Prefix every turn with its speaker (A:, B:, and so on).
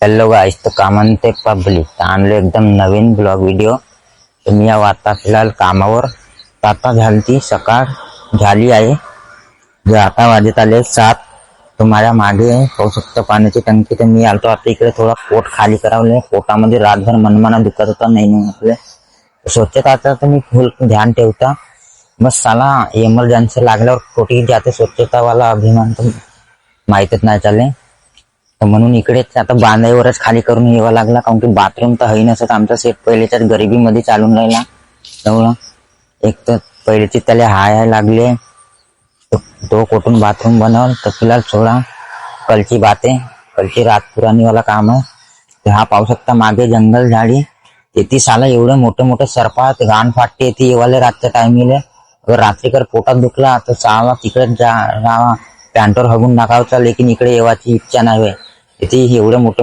A: Hello guys, तो कामनते public आणलं एकदम नवीन ब्लॉग व्हिडिओ। तर मी आता फिलहाल कामावर आता झाली सकाळ झाली आहे। जे आता वाजत आले 7। तुम्हाला मागे पाहू शकता पाण्याची टंकी। तर मी आलतो आता इकडे थोडा पोट खाली करावले। पोटामध्ये रातभर मनमाना दुखत होता, नाही म्हटले स्वच्छताचा तर मी फुल ध्यान ठेवता। बस साला इमर्जन्सी लागल्यावर कुठेही जाते स्वच्छतावाला अभिमान तर माहीतच नाही चाले। तर म्हणून इकडेच आता बांधाईवरच खाली करून यावं लागला, कारण की बाथरूम तर हई नसत। आमचा सेट पहिलेच्याच गरिबीमध्ये चालून राहिला तेवढं। एक तर पहिलेची त्याला हाय लागले तो कुठून बाथरूम बनवल। तर फिलहाल थोडा कलची बाते कलची रात पुरानी वाला काम आहे। तर हा पाहू शकता मागे जंगल झाडी येते साला एवढं मोठे मोठे सरपात घाण फाटते येते येवाले रातच्या टायमिले। अगर रात्री कर पोटात दुखला तर साला तिकडे जा पॅन्टवर हगून टाकावचा, लेकिन इकडे येवाची इच्छा नाही। इथे एवढे मोठे मोठे